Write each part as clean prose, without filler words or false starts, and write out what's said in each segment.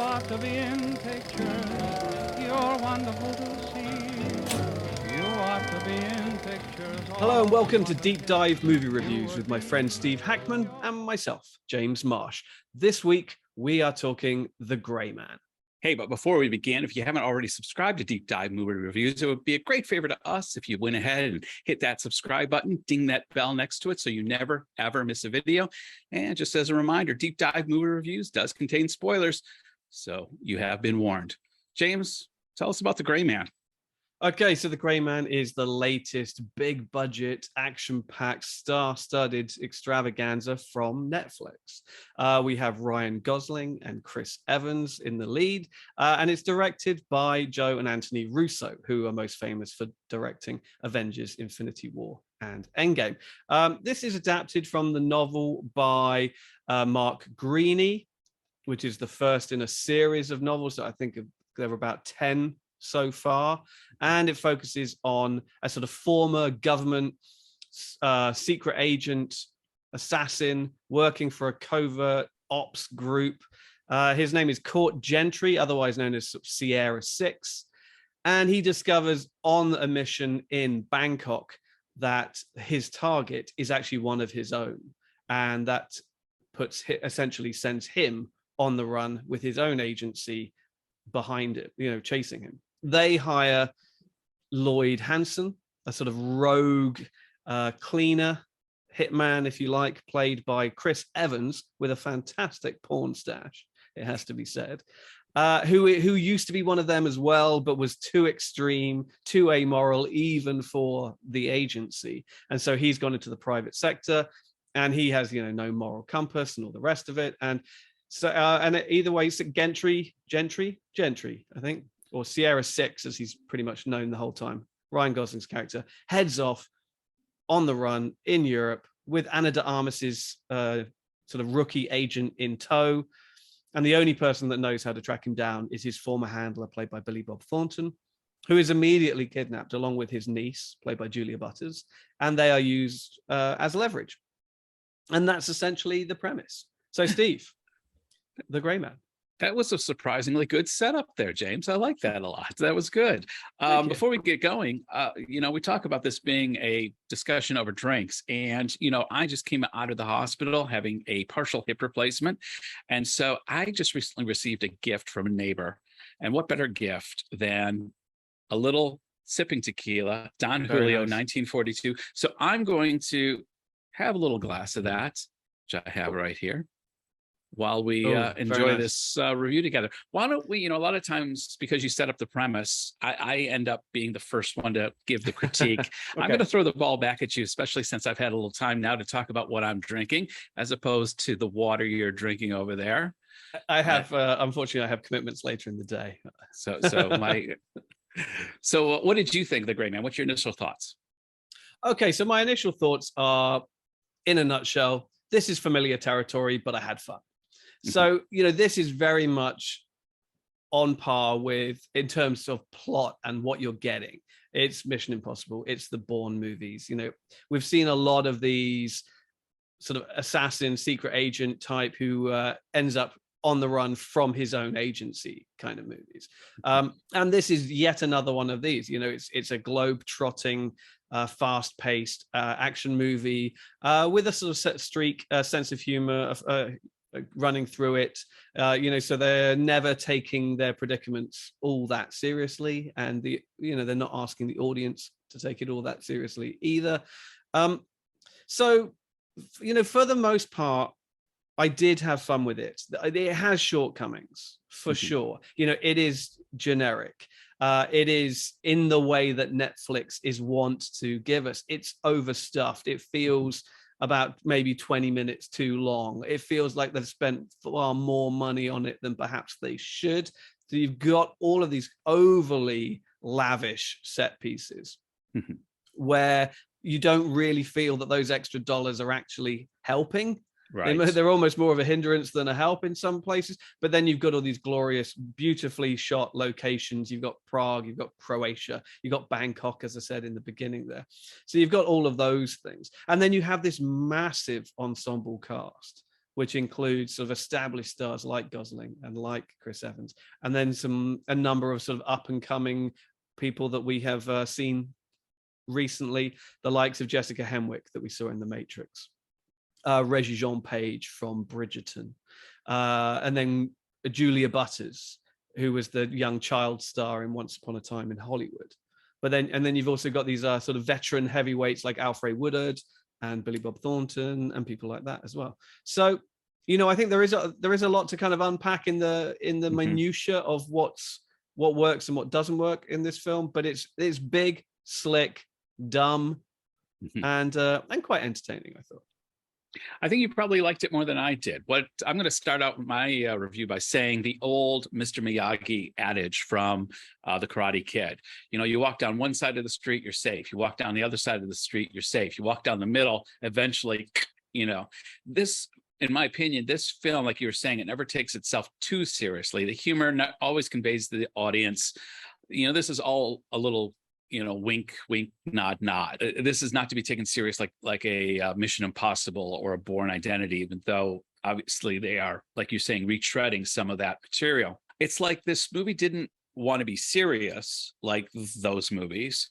ought to be in pictures. You're wonderful to see. You ought to be in pictures. Hello and welcome to Deep Dive Movie Reviews with my friend Steve Hackman and myself, James Marsh. This week, we are talking The Grey Man. Hey, but before we begin, if you haven't already subscribed to Deep Dive Movie Reviews, it would be a great favor to us if you went ahead and hit that subscribe button, ding that bell next to it so you never, ever miss a video. And just as a reminder, Deep Dive Movie Reviews does contain spoilers, so you have been warned. James, tell us about The Grey Man. Okay, so The Grey Man is the latest big budget, action-packed, star-studded extravaganza from Netflix. We have Ryan Gosling and Chris Evans in the lead, and it's directed by Joe and Anthony Russo, who are most famous for directing Avengers: Infinity War and Endgame. This is adapted from the novel by Mark Greaney, which is the first in a series of novels that I think there were about 10 so far, and it focuses on a sort of former government secret agent assassin working for a covert ops group. His name is Court Gentry, otherwise known as Sierra 6, and he discovers on a mission in Bangkok that his target is actually one of his own, and that essentially sends him on the run with his own agency behind it, chasing him. They hire Lloyd Hanson, a sort of rogue cleaner, hitman, if you like, played by Chris Evans with a fantastic porn stash, it has to be said, who used to be one of them as well, but was too extreme, too amoral, even for the agency. And so he's gone into the private sector, and he has, no moral compass and all the rest of it. And so, and either way, Gentry, I think, or Sierra 6, as he's pretty much known the whole time, Ryan Gosling's character, heads off on the run in Europe with Ana de Armas's sort of rookie agent in tow. And the only person that knows how to track him down is his former handler, played by Billy Bob Throrton, who is immediately kidnapped along with his niece, played by Julia Butters, and they are used as leverage. And that's essentially the premise. So, Steve, The Grey Man. That was a surprisingly good setup there, James. I like that a lot. That was good. Before we get going, we talk about this being a discussion over drinks. And, I just came out of the hospital having a partial hip replacement. And so I just recently received a gift from a neighbor. And what better gift than a little sipping tequila, Don Julio, nice. 1942. So I'm going to have a little glass of that, which I have right here, while we enjoy this review together. Why don't we, a lot of times, because you set up the premise, I end up being the first one to give the critique. Okay. I'm going to throw the ball back at you, especially since I've had a little time now to talk about what I'm drinking, as opposed to the water you're drinking over there. I have, unfortunately, I have commitments later in the day. So what did you think of The Grey Man? What's your initial thoughts? Okay, so my initial thoughts are, in a nutshell, this is familiar territory, but I had fun. So, this is very much on par with, in terms of plot and what you're getting. It's Mission Impossible. It's the Bourne movies. We've seen a lot of these sort of assassin, secret agent type who ends up on the run from his own agency kind of movies. And this is yet another one of these. It's a globe-trotting, fast-paced action movie with a sort of set streak, sense of humor, running through it, so they're never taking their predicaments all that seriously, and they're not asking the audience to take it all that seriously either. So for the most part, I did have fun with it. It has shortcomings for sure. It is generic. It is in the way that Netflix is wont to give us. It's overstuffed. It feels about maybe 20 minutes too long. It feels like they've spent far more money on it than perhaps they should. So you've got all of these overly lavish set pieces where you don't really feel that those extra dollars are actually helping. Right. They're almost more of a hindrance than a help in some places. But then you've got all these glorious, beautifully shot locations. You've got Prague, you've got Croatia, you've got Bangkok, as I said in the beginning there. So you've got all of those things. And then you have this massive ensemble cast which includes sort of established stars like Gosling and like Chris Evans, and then a number of sort of up and coming people that we have seen recently, the likes of Jessica Henwick that we saw in The Matrix, Rege-Jean Page from Bridgerton, and then Julia Butters, who was the young child star in Once Upon a Time in Hollywood. But then you've also got these sort of veteran heavyweights like Alfre Woodard and Billy Bob Thornton and people like that as well. So, I think there is a lot to kind of unpack in the minutia of what works and what doesn't work in this film. But it's big, slick, dumb, and quite entertaining, I thought. I think you probably liked it more than I did. I'm going to start out my review by saying the old Mr. Miyagi adage from The Karate Kid. You walk down one side of the street, you're safe. You walk down the other side of the street, you're safe. You walk down the middle, eventually, this, in my opinion, this film, like you were saying, it never takes itself too seriously. The humor always conveys to the audience, this is all a little, wink, wink, nod, nod. This is not to be taken serious like a Mission Impossible or a Bourne Identity, even though obviously they are, like you're saying, retreading some of that material. It's like this movie didn't want to be serious like those movies,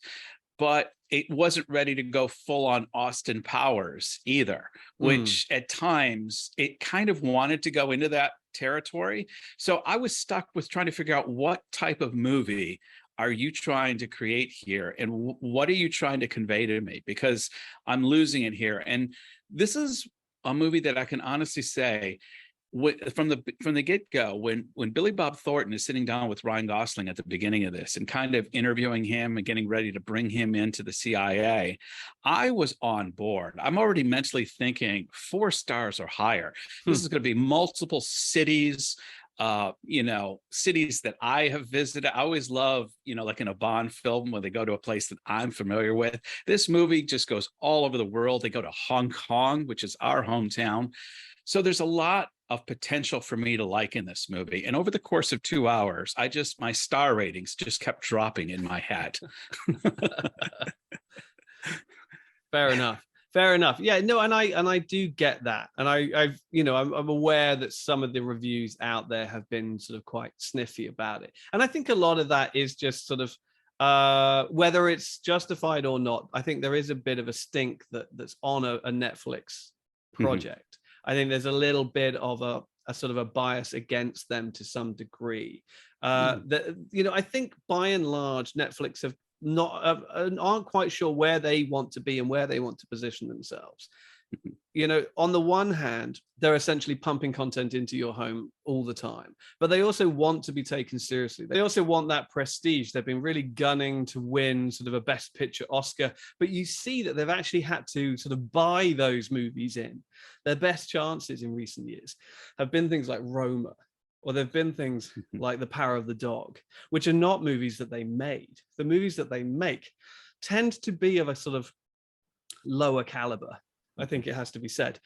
but it wasn't ready to go full on Austin Powers either, which at times it kind of wanted to go into that territory. So I was stuck with trying to figure out what type of movie are you trying to create here, and what are you trying to convey to me? Because I'm losing it here. And this is a movie that I can honestly say, from the get-go, when Billy Bob Thornton is sitting down with Ryan Gosling at the beginning of this and kind of interviewing him and getting ready to bring him into the CIA, I was on board. I'm already mentally thinking 4 stars or higher. This is going to be multiple cities, cities that I have visited. I always love, like in a Bond film when they go to a place that I'm familiar with. This movie just goes all over the world. They go to Hong Kong, which is our hometown. So there's a lot of potential for me to like in this movie. And over the course of 2 hours, my star ratings just kept dropping in my head. Fair enough. Yeah, no, and I do get that. And I'm aware that some of the reviews out there have been sort of quite sniffy about it. And I think a lot of that is just sort of whether it's justified or not. I think there is a bit of a stink that's on a Netflix project. I think there's a little bit of a sort of a bias against them to some degree. I think by and large, Netflix have aren't quite sure where they want to be and where they want to position themselves. On the one hand, they're essentially pumping content into your home all the time, but they also want to be taken seriously. They also want that prestige. They've been really gunning to win sort of a Best Picture Oscar, but you see that they've actually had to sort of buy those movies in. Their best chances in recent years have been things like Roma, or there've been things like The Power of the Dog, which are not movies that they made. The movies that they make tend to be of a sort of lower caliber, I think it has to be said.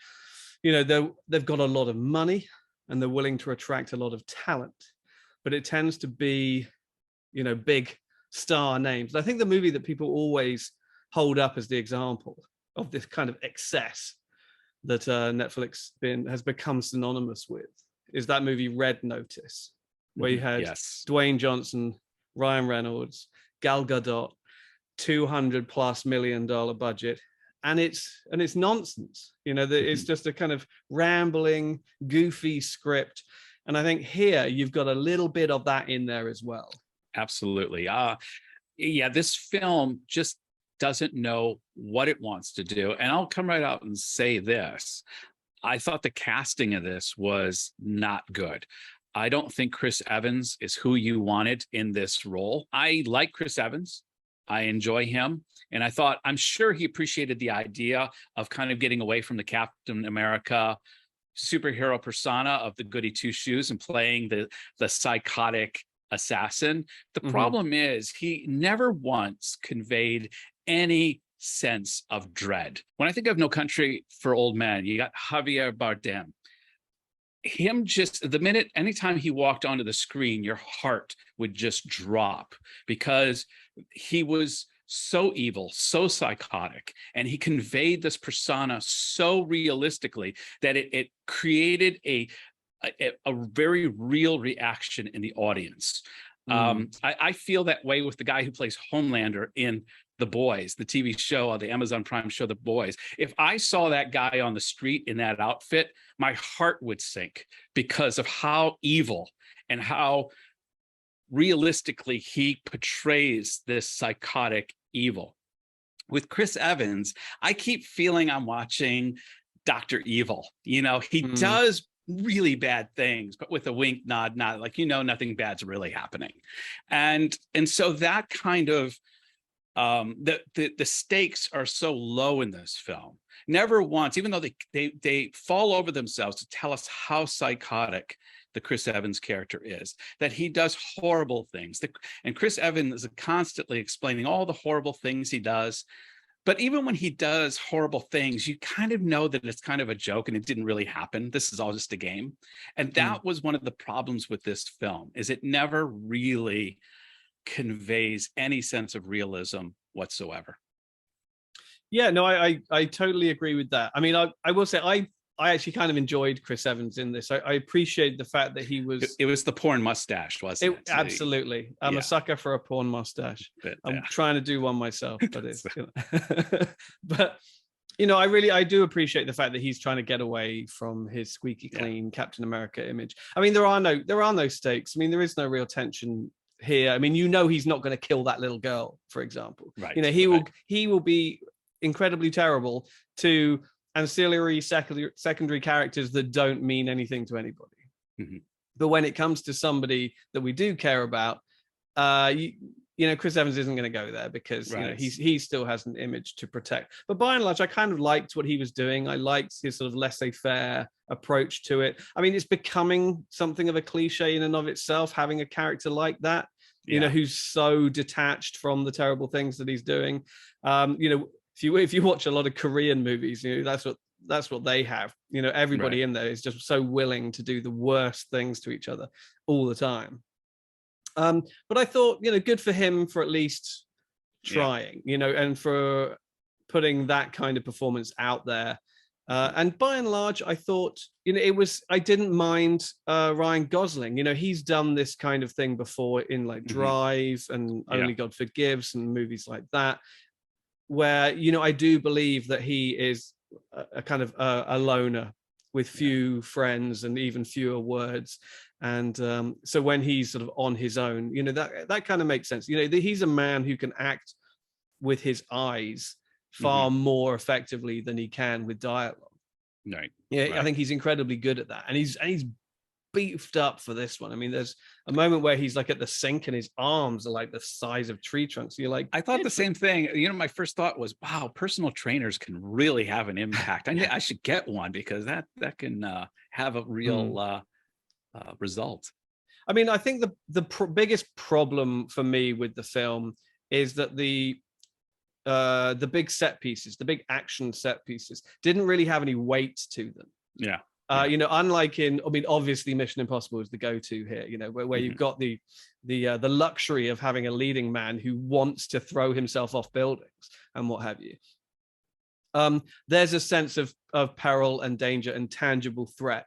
They've got a lot of money and they're willing to attract a lot of talent, but it tends to be, big star names. And I think the movie that people always hold up as the example of this kind of excess that Netflix has become synonymous with is that movie Red Notice, where you had Dwayne Johnson, Ryan Reynolds, Gal Gadot, $200+ million budget, and it's nonsense. It's just a kind of rambling, goofy script, and I think here you've got a little bit of that in there as well. Absolutely. This film just doesn't know what it wants to do, and I'll come right out and say this. I thought the casting of this was not good. I don't think Chris Evans is who you wanted in this role. I like Chris Evans. I enjoy him. And I'm sure he appreciated the idea of kind of getting away from the Captain America superhero persona of the goody two shoes and playing the psychotic assassin. The problem is he never once conveyed any sense of dread. When I think of No Country for Old Men, you got Javier Bardem. Him just anytime he walked onto the screen, your heart would just drop because he was so evil, so psychotic, and he conveyed this persona so realistically that it created a very real reaction in the audience. I feel that way with the guy who plays Homelander in The Boys, the TV show on the Amazon Prime show, The Boys. If I saw that guy on the street in that outfit, my heart would sink because of how evil and how realistically he portrays this psychotic evil. With Chris Evans, I keep feeling I'm watching Dr. Evil. You know, he does really bad things, but with a wink, nod, like, you know, nothing bad's really happening. And so that kind of the stakes are so low in this film. Never once, even though they fall over themselves to tell us how psychotic the Chris Evans character is, that he does horrible things. And Chris Evans is constantly explaining all the horrible things he does. But even when he does horrible things, you kind of know that it's kind of a joke and it didn't really happen. This is all just a game. And that was one of the problems with this film, is it never really conveys any sense of realism whatsoever. Yeah, no, I totally agree with that. I mean, I will say I actually kind of enjoyed Chris Evans in this. I appreciate the fact that he was... It was the porn mustache, wasn't it? Absolutely. I'm a sucker for a porn mustache. I'm trying to do one myself, but it's... You know. But, you know, I do appreciate the fact that he's trying to get away from his squeaky clean Captain America image. I mean, there are no stakes. I mean, there is no real tension here. I mean, you know, he's not going to kill that little girl, for example. Right. You know, he will be incredibly terrible to ancillary secondary characters that don't mean anything to anybody. But when it comes to somebody that we do care about, you know, Chris Evans isn't going to go there because you know, he still has an image to protect. But by and large, I kind of liked what he was doing. I liked his sort of laissez-faire approach to it. I mean, it's becoming something of a cliche in and of itself, having a character like that, you know, who's so detached from the terrible things that he's doing. You know, if you watch a lot of Korean movies, you know, that's what they have. You know, everybody in there is just so willing to do the worst things to each other all the time. But I thought, you know, good for him for at least trying, you know, and for putting that kind of performance out there. And by and large, I thought, you know, I didn't mind Ryan Gosling. You know, he's done this kind of thing before in like Drive and Only God Forgives and movies like that, where, you know, I do believe that he is a kind of a loner with few friends and even fewer words. And so when he's sort of on his own, you know, that kind of makes sense. You know, he's a man who can act with his eyes far more effectively than he can with dialogue. Right. Yeah, I think he's incredibly good at that. And he's beefed up for this one. I mean, there's a moment where he's like at the sink and his arms are like the size of tree trunks. You're like, I thought the same thing. You know, my first thought was, wow, personal trainers can really have an impact. I should get one because that can have a real result. I mean, I think the biggest problem for me with the film is that the big set pieces, the big action set pieces, didn't really have any weight to them. Yeah. You know, unlike obviously Mission Impossible is the go-to here, you know, where you've got the luxury of having a leading man who wants to throw himself off buildings and what have you. There's a sense of peril and danger and tangible threat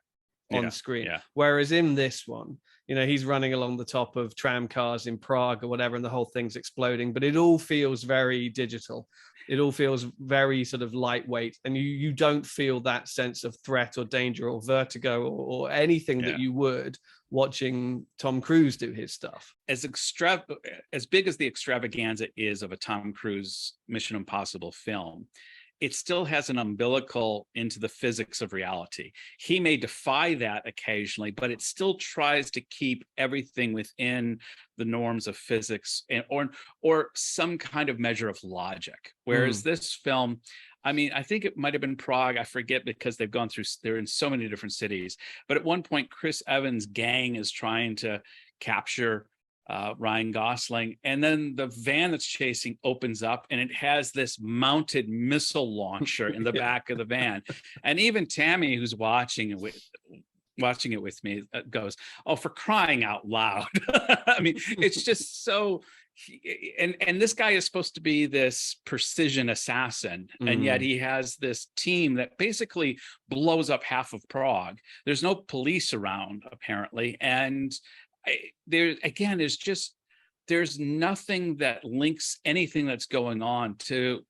on screen. Whereas in this one, you know, he's running along the top of tram cars in Prague or whatever, and the whole thing's exploding, but it all feels very digital. It all feels very sort of lightweight, and you don't feel that sense of threat or danger or vertigo or anything that you would watching Tom Cruise do his stuff. As big as the extravaganza is of a Tom Cruise Mission Impossible film, it still has an umbilical into the physics of reality. He may defy that occasionally, but it still tries to keep everything within the norms of physics or some kind of measure of logic. Whereas this film, I mean, I think it might have been Prague, I forget, because they're in so many different cities. But at one point, Chris Evans' gang is trying to capture Ryan Gosling, and then the van that's chasing opens up and it has this mounted missile launcher in the back of the van. And even Tammy, who's watching, watching it with me goes, oh, for crying out loud. I mean, it's just so, and this guy is supposed to be this precision assassin, and yet he has this team that basically blows up half of Prague. There's no police around, apparently. And there's nothing that links anything that's going on to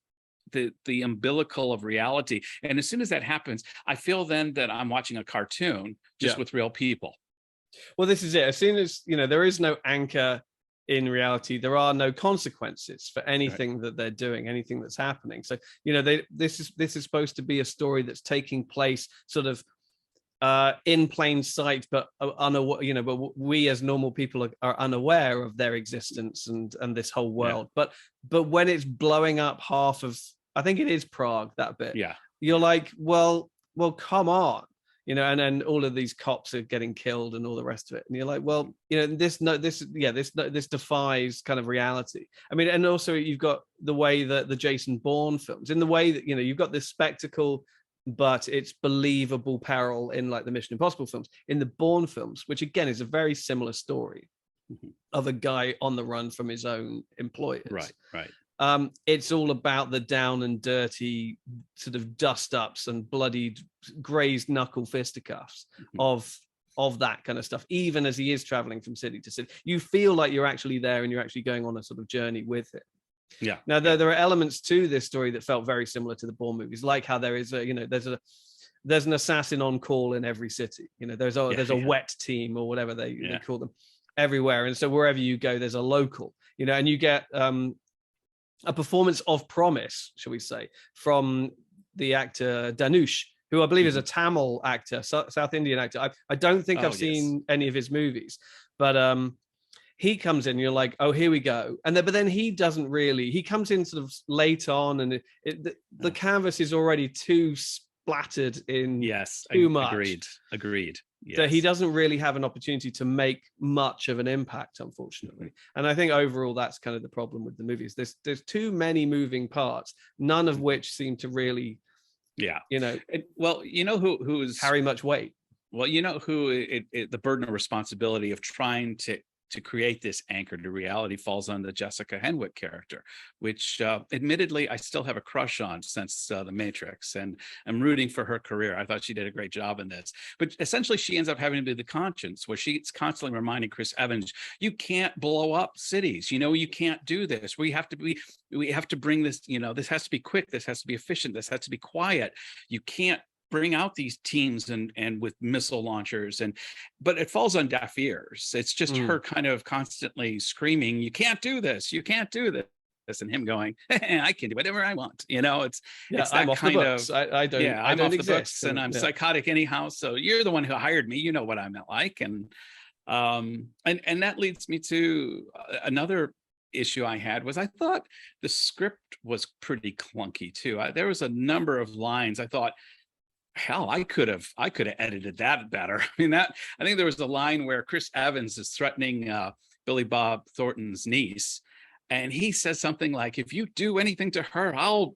the umbilical of reality. And as soon as that happens, I feel then that I'm watching a cartoon just with real people. Well, this is it. As soon as, there is no anchor in reality, there are no consequences for anything that they're doing, anything that's happening. So, this is supposed to be a story that's taking place sort of in plain sight, but unaware, but we as normal people are unaware of their existence and this whole world. But when it's blowing up half of, I think it is Prague, that bit. Yeah. You're like, well, come on, and then all of these cops are getting killed and all the rest of it. And you're like, well, this defies kind of reality. I mean, and also you've got the way that the Jason Bourne films, in the way that, you've got this spectacle, but it's believable peril in like the Mission Impossible films. In the Bourne films, which again is a very similar story of a guy on the run from his own employers. Right. It's all about the down and dirty sort of dust ups and bloodied, grazed knuckle fisticuffs of that kind of stuff. Even as he is traveling from city to city, you feel like you're actually there and you're actually going on a sort of journey with it. Yeah. Now there are elements to this story that felt very similar to the Bourne movies, like how there is there's an assassin on call in every city. There's a wet team or whatever they call them everywhere, and so wherever you go, there's a local. And you get a performance of promise, shall we say, from the actor Dhanush, who I believe is a Tamil actor, South Indian actor. I don't think I've seen any of his movies, but he comes in, you're like, oh, here we go. But then he doesn't really, he comes in sort of late on, and the canvas is already too splattered in too much. Agreed. Yes. So he doesn't really have an opportunity to make much of an impact, unfortunately. And I think overall that's kind of the problem with the movies. There's too many moving parts, none of which seem to really, who's carry much weight. Well, the burden of responsibility of trying to create this anchor to reality falls on the Jessica Henwick character, which admittedly I still have a crush on since The Matrix, and I'm rooting for her career. I thought she did a great job in this. But essentially she ends up having to be the conscience, where she's constantly reminding Chris Evans, you can't blow up cities. You can't do this. We have to bring this, this has to be quick. This has to be efficient. This has to be quiet. You can't bring out these teams and with missile launchers, but it falls on deaf ears. It's just her kind of constantly screaming, you can't do this, you can't do this, and him going, I can do whatever I want. It's that I'm off kind the books. of I'm off the books, and I'm psychotic anyhow, so you're the one who hired me, you know what I'm like. And that leads me to another issue I had. Was I thought the script was pretty clunky too. There was a number of lines I thought, hell, I could have edited that better. I think there was a line where Chris Evans is threatening Billy Bob Thornton's niece, and he says something like, if you do anything to her, I'll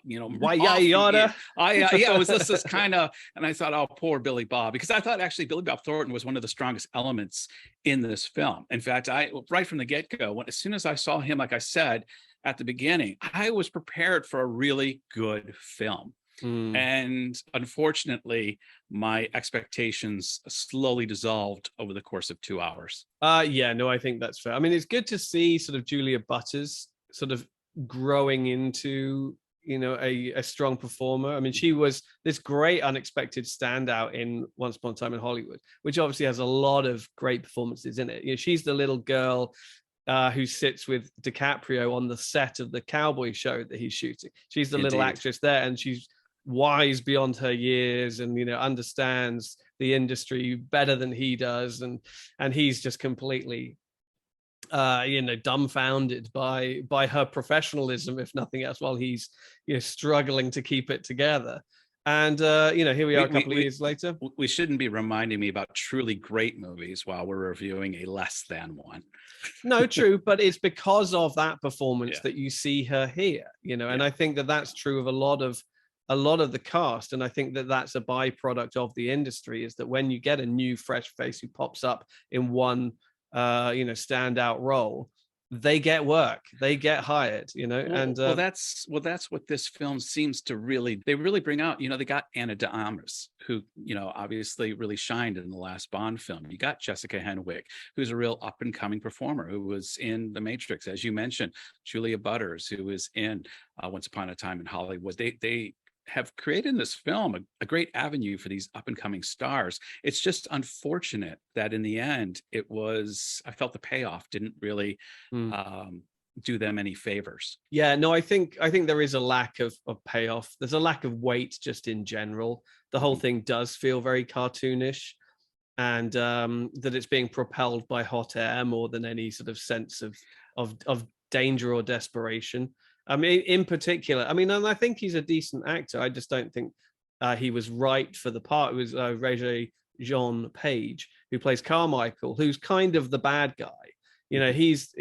why yada. It was this kind of, and I thought, oh, poor Billy Bob, because I thought actually Billy Bob Thornton was one of the strongest elements in this film. In fact, right from the get-go, as soon as I saw him, like I said at the beginning, I was prepared for a really good film. And unfortunately, my expectations slowly dissolved over the course of 2 hours. I think that's fair. I mean, it's good to see sort of Julia Butters sort of growing into, a strong performer. I mean, she was this great unexpected standout in Once Upon a Time in Hollywood, which obviously has a lot of great performances in it. She's the little girl who sits with DiCaprio on the set of the cowboy show that he's shooting. She's the little actress there, and she's wise beyond her years, and understands the industry better than he does, and he's just completely dumbfounded by her professionalism, if nothing else, while he's struggling to keep it together. And here we are a couple of years later. We shouldn't be reminding me about truly great movies while we're reviewing a less than one. No, true, but it's because of that performance that you see her here, and I think that that's true of a lot of a lot of the cast, and I think that that's a byproduct of the industry, is that when you get a new fresh face who pops up in one standout role, they get work, they get hired, that's what this film seems to really bring out. They got Anna de Armas, who obviously really shined in the last Bond film. You got Jessica Henwick, who's a real up and coming performer, who was in The Matrix, as you mentioned. Julia Butters, who was in Once Upon a Time in Hollywood. They have created in this film a great avenue for these up and coming stars. It's just unfortunate that in the end, I felt the payoff didn't really do them any favors. Yeah, no, I think there is a lack of payoff. There's a lack of weight just in general. The whole thing does feel very cartoonish, and that it's being propelled by hot air more than any sort of sense of danger or desperation. I mean, in particular, and I think he's a decent actor. I just don't think he was right for the part. It was Rege-Jean Page, who plays Carmichael, who's kind of the bad guy. He's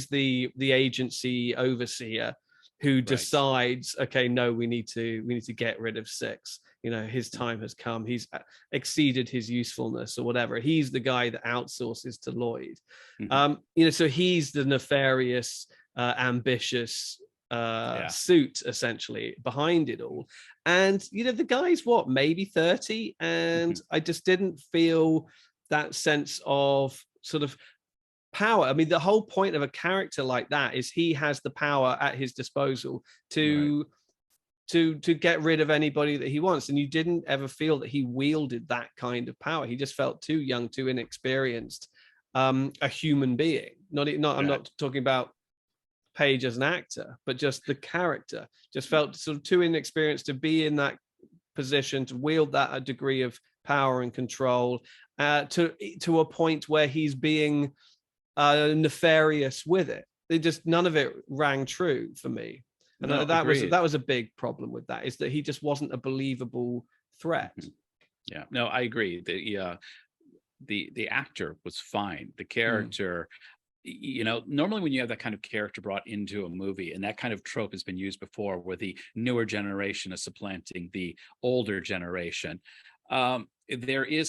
the agency overseer who decides, okay, no, we need to get rid of Six. His time has come. He's exceeded his usefulness or whatever. He's the guy that outsources to Lloyd. So he's the nefarious, ambitious suit essentially behind it all. And the guy's maybe 30, and I just didn't feel that sense of sort of power. The whole point of a character like that is he has the power at his disposal to get rid of anybody that he wants, and you didn't ever feel that he wielded that kind of power. He just felt too young, too inexperienced, a human being. I'm not talking about Page as an actor, but just the character just felt sort of too inexperienced to be in that position, to wield that degree of power and control, to a point where he's being nefarious with it. None of it rang true for me, and that was a big problem with that, is that he just wasn't a believable threat. Yeah, no, I agree. The actor was fine. The character. Normally when you have that kind of character brought into a movie, and that kind of trope has been used before, where the newer generation is supplanting the older generation, there's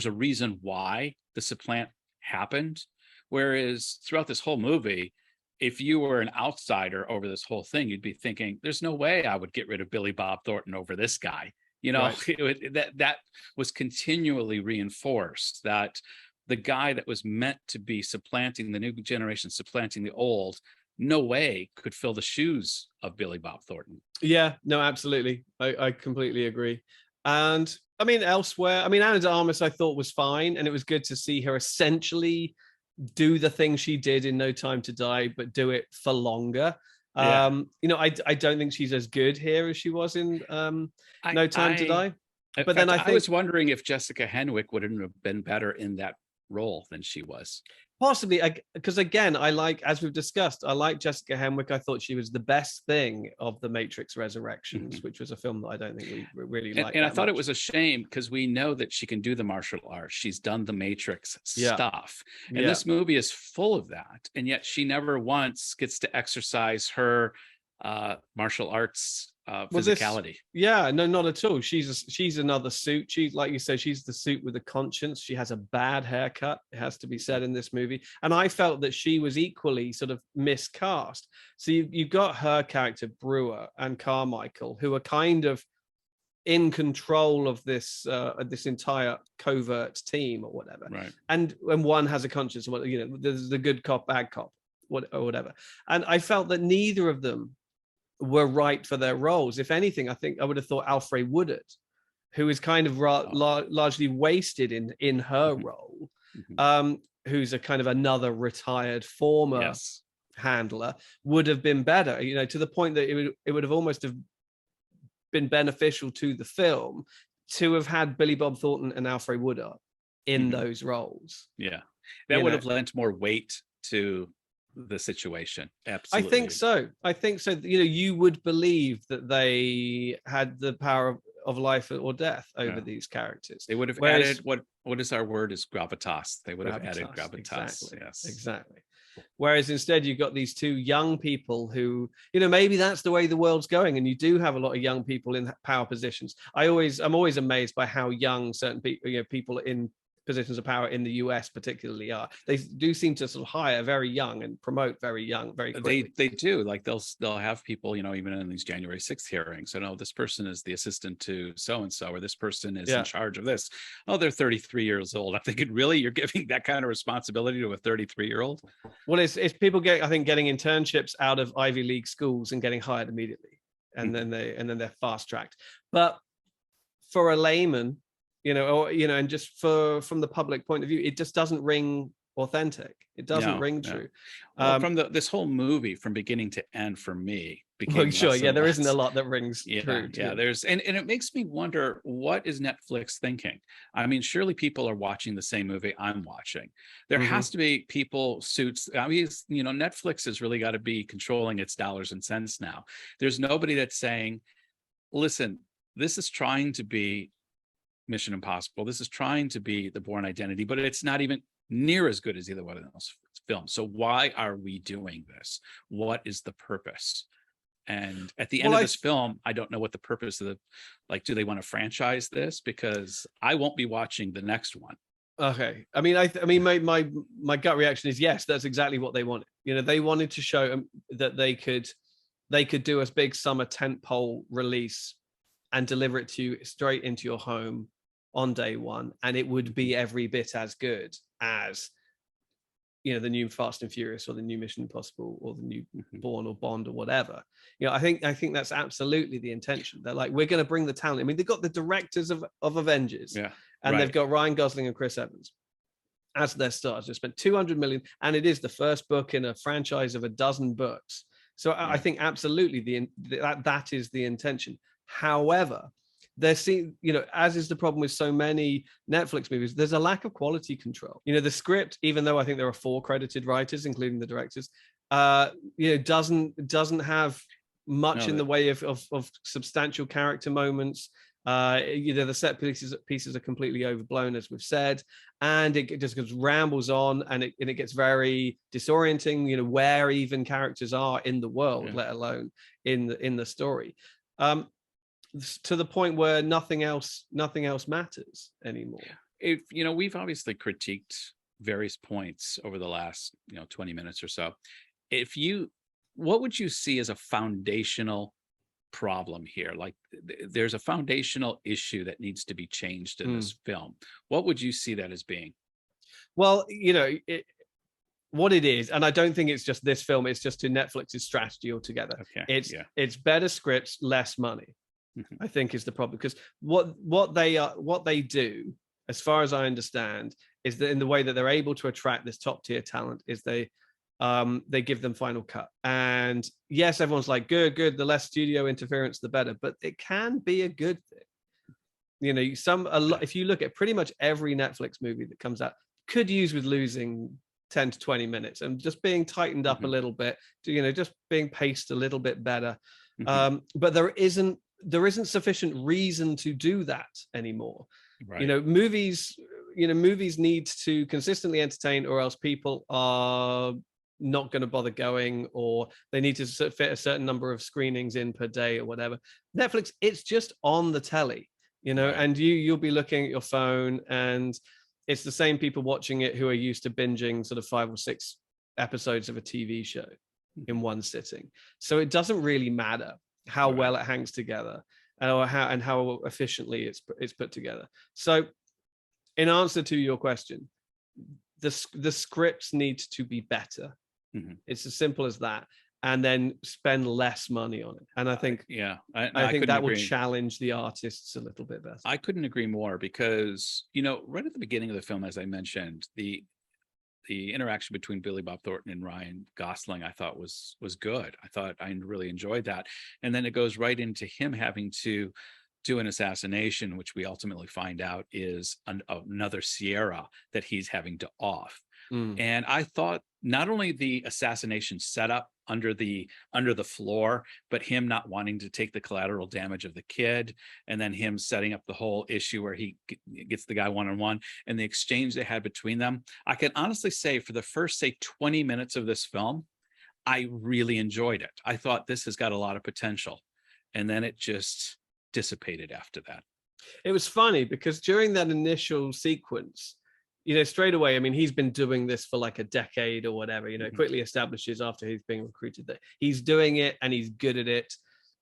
a reason why the supplant happened. Whereas throughout this whole movie, if you were an outsider over this whole thing, you'd be thinking, there's no way I would get rid of Billy Bob Thornton over this guy. That was continually reinforced, that the guy that was meant to be supplanting the new generation, supplanting the old, no way could fill the shoes of Billy Bob Thornton. Yeah, no, absolutely. I completely agree. And elsewhere, Anna de Armas I thought was fine, and it was good to see her essentially do the thing she did in No Time to Die, but do it for longer. I don't think she's as good here as she was in No Time to Die. But then I was wondering if Jessica Henwick wouldn't have been better in that role than she was. Possibly, because again, as we've discussed, I like Jessica Henwick. I thought she was the best thing of The Matrix Resurrections, which was a film that I don't think we really liked. And I thought it was a shame, because we know that she can do the martial arts. She's done the Matrix stuff. And this movie is full of that. And yet she never once gets to exercise her martial arts physicality. No, not at all. She's another suit. She's, like you said, she's the suit with a conscience. She has a bad haircut, it has to be said, in this movie, and I felt that she was equally sort of miscast. So you've got her character Brewer and Carmichael, who are kind of in control of this entire covert team or whatever, right? And when one has a conscience, there's the good cop, bad cop, or whatever, and I felt that neither of them were right for their roles. If anything, I think I would have thought Alfre Woodard, who is kind of largely wasted in her role, who's a kind of another retired former handler, would have been better, to the point that it would have almost have been beneficial to the film to have had Billy Bob Thornton and Alfre Woodard in those roles. Yeah, that would have lent more weight to the situation. Absolutely. I think so. You would believe that they had the power of life or death over these characters. They would have added what is our word is gravitas. They would have added gravitas. Exactly. Whereas instead you've got these two young people who, maybe that's the way the world's going, and you do have a lot of young people in power positions. I'm always amazed by how young certain people, people in positions of power in the US particularly are. They do seem to sort of hire very young and promote very young, very quickly. They do. Like they'll have people, even in these January 6th hearings. So no, this person is the assistant to so-and-so, or this person is in charge of this. Oh, they're 33 years old. I'm thinking, really? You're giving that kind of responsibility to a 33-year-old? Well, it's people getting internships out of Ivy League schools and getting hired immediately. And then they're fast tracked. But for a layman, and just from the public point of view, it just doesn't ring authentic. It doesn't ring true. Well, from this whole movie, from beginning to end, for me, became there isn't a lot that rings true. There's and it makes me wonder, what is Netflix thinking? I mean, surely people are watching the same movie I'm watching. There has to be people, suits. I mean, Netflix has really got to be controlling its dollars and cents now. There's nobody that's saying, listen, this is trying to be Mission Impossible. This is trying to be The Bourne Identity, but it's not even near as good as either one of those films. So why are we doing this? What is the purpose? And at the end of this film, I don't know what the purpose of do they want to franchise this? Because I won't be watching the next one. Okay. I mean, my gut reaction is yes, that's exactly what they wanted. They wanted to show that they could do a big summer tentpole release and deliver it to you straight into your home on day one, and it would be every bit as good as the new Fast and Furious, or the new Mission Impossible, or the new Bourne or Bond or whatever. I think that's absolutely the intention. They're like, we're going to bring the talent. I mean, they've got the directors of Avengers, and they've got Ryan Gosling and Chris Evans as their stars. They spent $200 million, and it is the first book in a franchise of a dozen books. So I think absolutely that is the intention. However, as is the problem with so many Netflix movies, there's a lack of quality control. The script, even though I think there are 4 credited writers, including the directors, doesn't have much in the way of substantial character moments. The set pieces are completely overblown, as we've said, and it just rambles on, and it gets very disorienting. Where even characters are in the world, let alone in the story. To the point where nothing else matters anymore. We've obviously critiqued various points over the last 20 minutes or so. What would you see as a foundational problem here? Like, there's a foundational issue that needs to be changed in this film. What would you see that as being? Well, what it is, and I don't think it's just this film, it's just to Netflix's strategy altogether. Okay. It's better scripts, less money. I think is the problem, because what they do, as far as I understand, is that in the way that they're able to attract this top tier talent is they give them final cut. And yes, everyone's like, good, the less studio interference, the better, but it can be a good thing. If you look at pretty much every Netflix movie that comes out, could use with losing 10 to 20 minutes and just being tightened up a little bit, just being paced a little bit better. But there isn't sufficient reason to do that anymore. Right. Movies need to consistently entertain, or else people are not going to bother going, or they need to fit a certain number of screenings in per day or whatever. Netflix, it's just on the telly, right. And you'll be looking at your phone, and it's the same people watching it who are used to binging sort of 5 or 6 episodes of a TV show in one sitting. So it doesn't really matter how well it hangs together, or how efficiently it's put together. So in answer to your question, the scripts need to be better. It's as simple as that. And then spend less money on it. And I think I think that would challenge the artists a little bit better. I couldn't agree more, because right at the beginning of the film, as I mentioned, the interaction between Billy Bob Throrton and Ryan Gosling, I thought was good. I really enjoyed that. And then it goes right into him having to do an assassination, which we ultimately find out is another Sierra that he's having to off. And I thought not only the assassination setup under the floor, but him not wanting to take the collateral damage of the kid, and then him setting up the whole issue where he gets the guy one-on-one, and the exchange they had between them. I can honestly say for the first, say, 20 minutes of this film, I really enjoyed it. I thought this has got a lot of potential. And then it just dissipated after that. It was funny because during that initial sequence, straight away, I mean, he's been doing this for like a decade or whatever, quickly establishes after he's being recruited that he's doing it and he's good at it.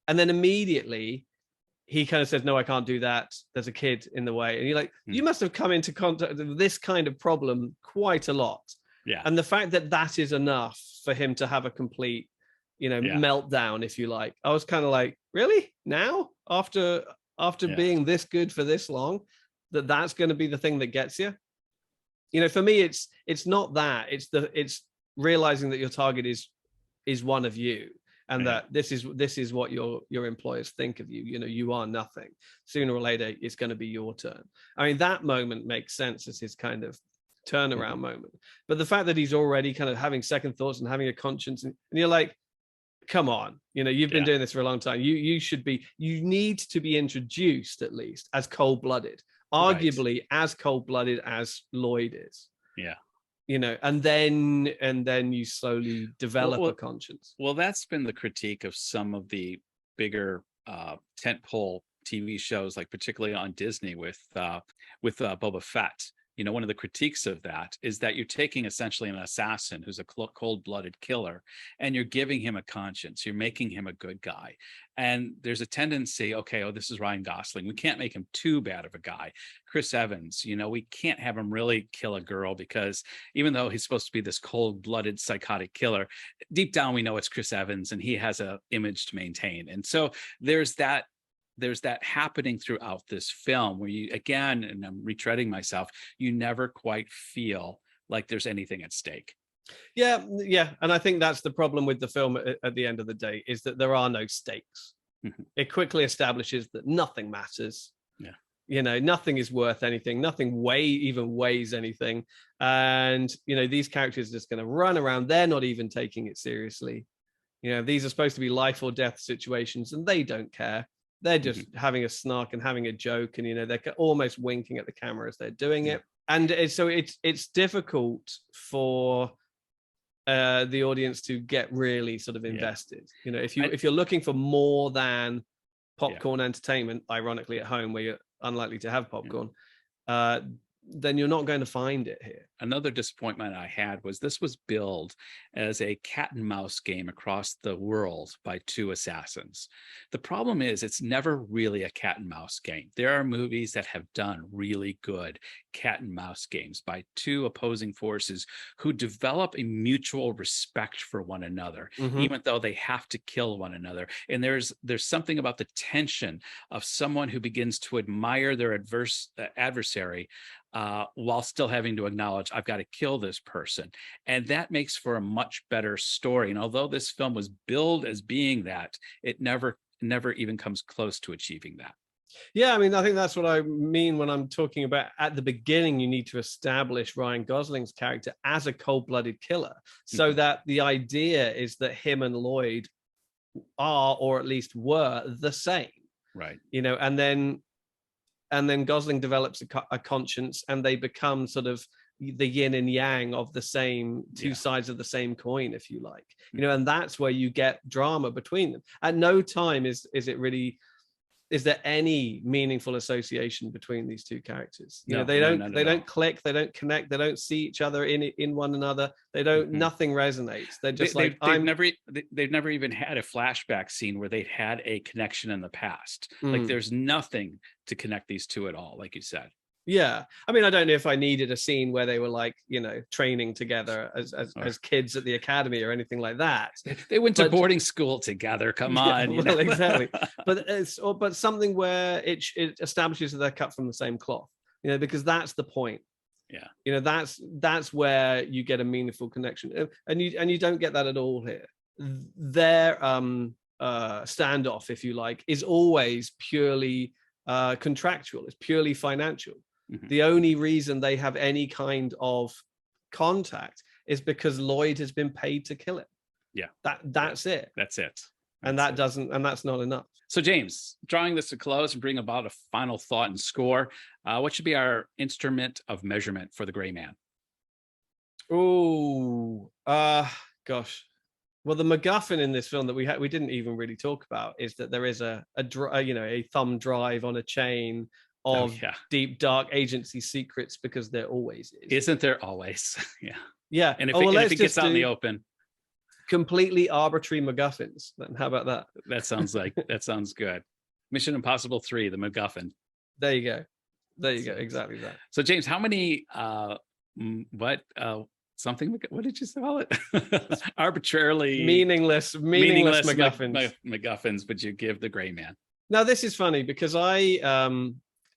And then immediately he kind of says, no, I can't do that. There's a kid in the way. And you're like, you must have come into contact with this kind of problem quite a lot. Yeah. And the fact that that is enough for him to have a complete, meltdown, if you like. I was kind of like, really? Now? After being this good for this long, that's going to be the thing that gets you? For me, it's not that. It's realizing that your target is one of you, and that this is what your employers think of you. You are nothing. Sooner or later, it's going to be your turn. I mean, that moment makes sense as his kind of turnaround moment. But the fact that he's already kind of having second thoughts and having a conscience, and you're like, come on, you've been doing this for a long time. You need to be introduced at least as cold-blooded. Arguably as cold-blooded as Lloyd is. Yeah. And then you slowly develop a conscience. Well, that's been the critique of some of the bigger tentpole TV shows, like particularly on Disney with Boba Fett. One of the critiques of that is that you're taking essentially an assassin who's a cold-blooded killer, and you're giving him a conscience. You're making him a good guy. And there's a tendency, this is Ryan Gosling. We can't make him too bad of a guy. Chris Evans, we can't have him really kill a girl, because even though he's supposed to be this cold-blooded psychotic killer, deep down we know it's Chris Evans and he has an image to maintain. And so there's that happening throughout this film where you, again, and I'm retreading myself, you never quite feel like there's anything at stake. Yeah. And I think that's the problem with the film at the end of the day, is that there are no stakes. It quickly establishes that nothing matters. Yeah. Nothing is worth anything. Nothing even weighs anything. And, these characters are just going to run around. They're not even taking it seriously. These are supposed to be life or death situations, and they don't care. They're just having a snark and having a joke, and they're almost winking at the camera as they're doing it. And it's difficult for the audience to get really sort of invested. If you're looking for more than popcorn entertainment, ironically at home where you're unlikely to have popcorn, then you're not going to find it here. Another disappointment I had was this was billed as a cat and mouse game across the world by two assassins. The problem is it's never really a cat and mouse game. There are movies that have done really good cat and mouse games by two opposing forces who develop a mutual respect for one another, even though they have to kill one another. And there's something about the tension of someone who begins to admire their adversary while still having to acknowledge, I've got to kill this person. And that makes for a much better story. And although this film was billed as being that, it never even comes close to achieving that. Yeah, I mean, I think that's what I mean when I'm talking about at the beginning, you need to establish Ryan Gosling's character as a cold-blooded killer, so that the idea is that him and Lloyd are, or at least were, the same. Right. And then Gosling develops a conscience, and they become sort of the yin and yang of the same two sides of the same coin, if you like. And that's where you get drama between them. At no time is there any meaningful association between these two characters. They don't click, they don't connect, they don't see each other in one another. They don't. Nothing resonates. They're just they've never even had a flashback scene where they'd had a connection in the past. Like there's nothing to connect these two at all, like you said. Yeah, I mean, I don't know if I needed a scene where they were like, training together as kids at the academy or anything like that. They went to boarding school together. Come on, well, exactly. But something where it establishes that they're cut from the same cloth. Because that's the point. Yeah. That's where you get a meaningful connection, and you don't get that at all here. Their standoff, if you like, is always purely contractual. It's purely financial. Mhm. The only reason they have any kind of contact is because Lloyd has been paid to kill it. Yeah. That's it. That's it. And that's not enough. So James, drawing this to close and bring about a final thought and score, what should be our instrument of measurement for the Gray Man? Oh, gosh. Well, the MacGuffin in this film that we didn't even really talk about is that there is a thumb drive on a chain of deep dark agency secrets, because there always is. Isn't there always? Yeah. Yeah. And if it gets out in the open, completely arbitrary MacGuffins, then how about that? That sounds good. Mission Impossible 3, the MacGuffin. There you go. Exactly that. So James, how many what did you call it? Arbitrarily meaningless MacGuffins. MacGuffins would you give the Gray Man? Now this is funny because I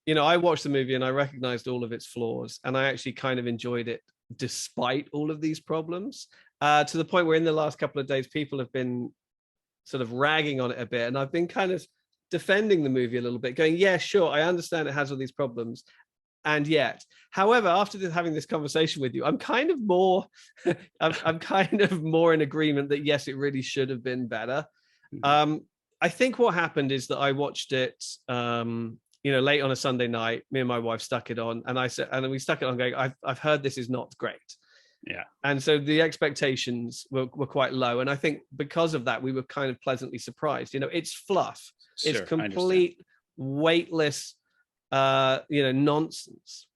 watched the movie and I recognized all of its flaws, and I actually kind of enjoyed it despite all of these problems, to the point where in the last couple of days people have been sort of ragging on it a bit, and I've been kind of defending the movie a little bit, going, yeah, sure, I understand it has all these problems, and yet, however, after having this conversation with you, I'm kind of more I'm kind of more in agreement that yes, it really should have been better. I think what happened is that I watched it late on a Sunday night. Me and my wife stuck it on, and we stuck it on going, I've heard this is not great. Yeah. And so the expectations were quite low. And I think because of that, we were kind of pleasantly surprised. It's fluff. Sure, it's complete weightless, nonsense.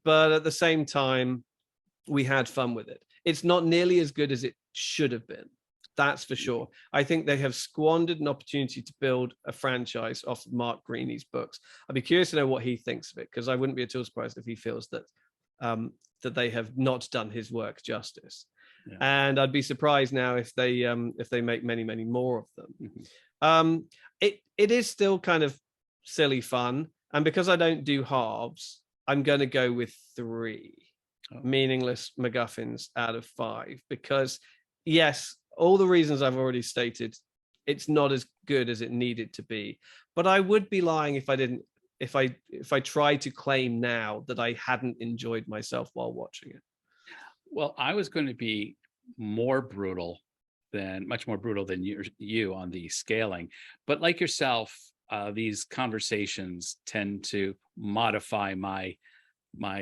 But at the same time, we had fun with it. It's not nearly as good as it should have been. That's for sure. I think they have squandered an opportunity to build a franchise off Mark Greeny's books. I'd be curious to know what he thinks of it, because I wouldn't be at all surprised if he feels that that they have not done his work justice. Yeah. And I'd be surprised now if they make many, many more of them. Mm-hmm. It is still kind of silly fun, and because I don't do halves, I'm going to go with 3 meaningless MacGuffins out of 5, because yes, all the reasons I've already stated, it's not as good as it needed to be. But I would be lying if I didn't, if I tried to claim now that I hadn't enjoyed myself while watching it. Well, I was going to be much more brutal than you on the scaling. But like yourself, these conversations tend to modify my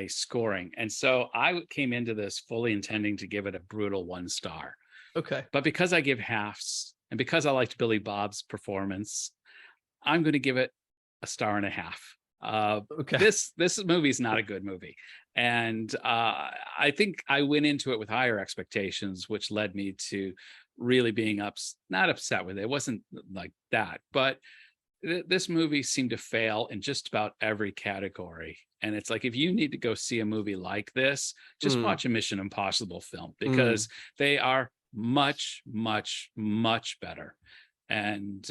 scoring. And so I came into this fully intending to give it a brutal 1 star. Okay. But because I give halves, and because I liked Billy Bob's performance, I'm going to give it 1.5 stars. Okay. This movie is not a good movie. And I think I went into it with higher expectations, which led me to really being not upset with it. It wasn't like that, but this movie seemed to fail in just about every category. And it's like, if you need to go see a movie like this, just watch a Mission Impossible film, because they are much, much, much better. And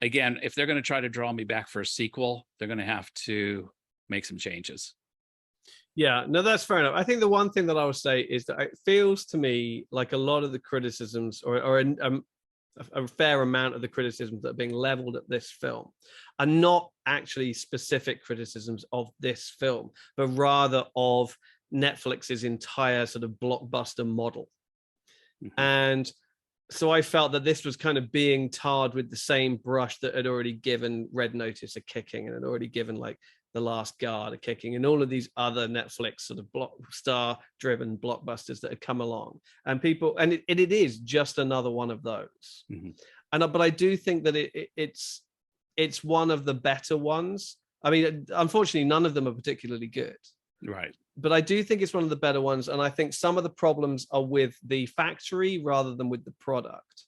again, if they're going to try to draw me back for a sequel, they're going to have to make some changes. Yeah, no, that's fair enough. I think the one thing that I would say is that it feels to me like a lot of the criticisms, or a fair amount of the criticisms that are being leveled at this film, are not actually specific criticisms of this film, but rather of Netflix's entire sort of blockbuster model. Mm-hmm. And so I felt that this was kind of being tarred with the same brush that had already given Red Notice a kicking, and had already given like The Last Guard a kicking, and all of these other Netflix sort of star-driven blockbusters that had come along. And people, and it is just another one of those. Mm-hmm. But I do think that it's one of the better ones. I mean, unfortunately, none of them are particularly good. Right. But I do think it's one of the better ones, and I think some of the problems are with the factory rather than with the product.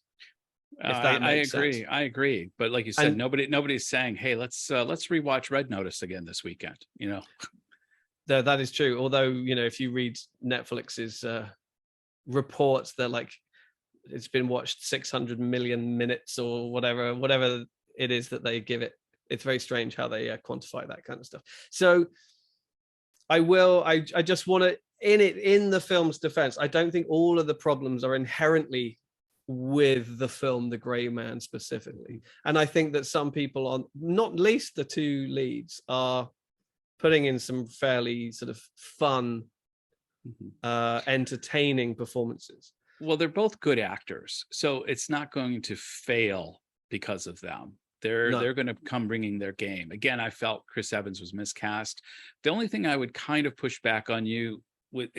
I agree. But like you said, nobody's saying, "Hey, let's rewatch Red Notice again this weekend." That is true. Although if you read Netflix's reports, they're like, it's been watched 600 million minutes or whatever it is that they give it. It's very strange how they quantify that kind of stuff. So I just want to, in the film's defense, I don't think all of the problems are inherently with the film The Gray Man specifically. And I think that some people, on not least the two leads, are putting in some fairly sort of fun, entertaining performances. Well, they're both good actors, so it's not going to fail because of them. They're going to come bringing their game. Again, I felt Chris Evans was miscast. The only thing I would kind of push back on you with,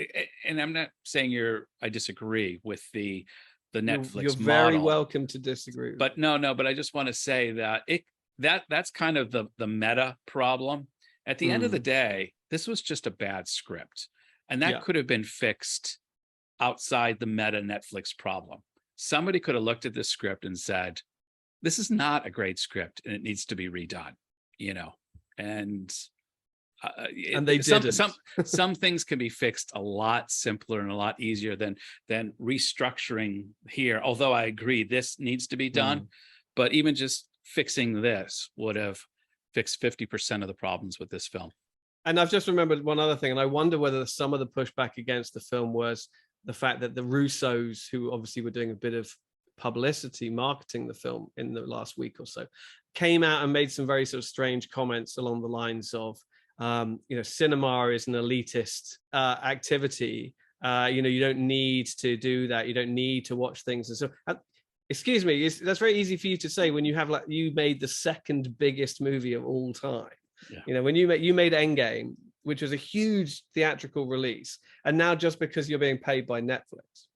and I'm not saying I disagree with the Netflix you're very model, welcome to disagree. But but I just want to say that that's kind of the meta problem. At the end of the day, this was just a bad script, and that could have been fixed outside the meta Netflix problem. Somebody could have looked at this script and said, this is not a great script and it needs to be redone, and they didn't. Some things can be fixed a lot simpler and a lot easier than restructuring here. Although I agree this needs to be done, but even just fixing this would have fixed 50% of the problems with this film. And I've just remembered one other thing, and I wonder whether some of the pushback against the film was the fact that the Russos, who obviously were doing a bit of publicity marketing the film in the last week or so, came out and made some very sort of strange comments along the lines of, cinema is an elitist activity. You don't need to do that. You don't need to watch things. And so, excuse me, that's very easy for you to say when you have you made the second biggest movie of all time. Yeah. When you made Endgame, which was a huge theatrical release, and now just because you're being paid by Netflix,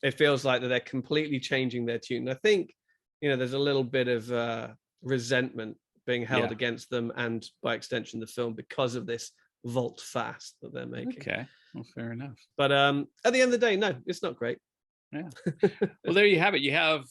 it feels like that they're completely changing their tune. I think, there's a little bit of resentment being held against them, and by extension the film, because of this vault fast that they're making. Okay, well, fair enough. But at the end of the day, no, it's not great. Yeah. Well, there you have it. You have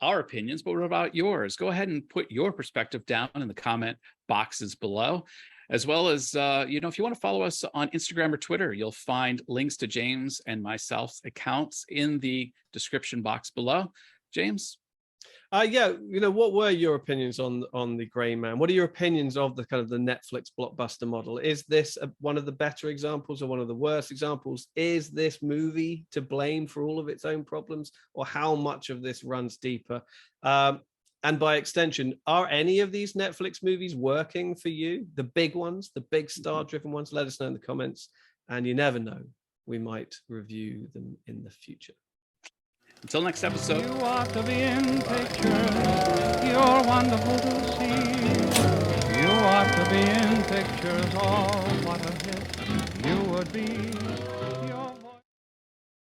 our opinions, but what about yours? Go ahead and put your perspective down in the comment boxes below, as well as, if you want to follow us on Instagram or Twitter, you'll find links to James and myself's accounts in the description box below. James? What were your opinions on The Gray Man? What are your opinions of the kind of the Netflix blockbuster model? Is this one of the better examples or one of the worst examples? Is this movie to blame for all of its own problems, or how much of this runs deeper? And by extension, are any of these Netflix movies working for you? The big ones, the big star-driven ones? Let us know in the comments. And you never know, we might review them in the future. Until next episode. You ought to be in pictures. You're wonderful to see. You ought to be in pictures. Oh, what a hit you would be.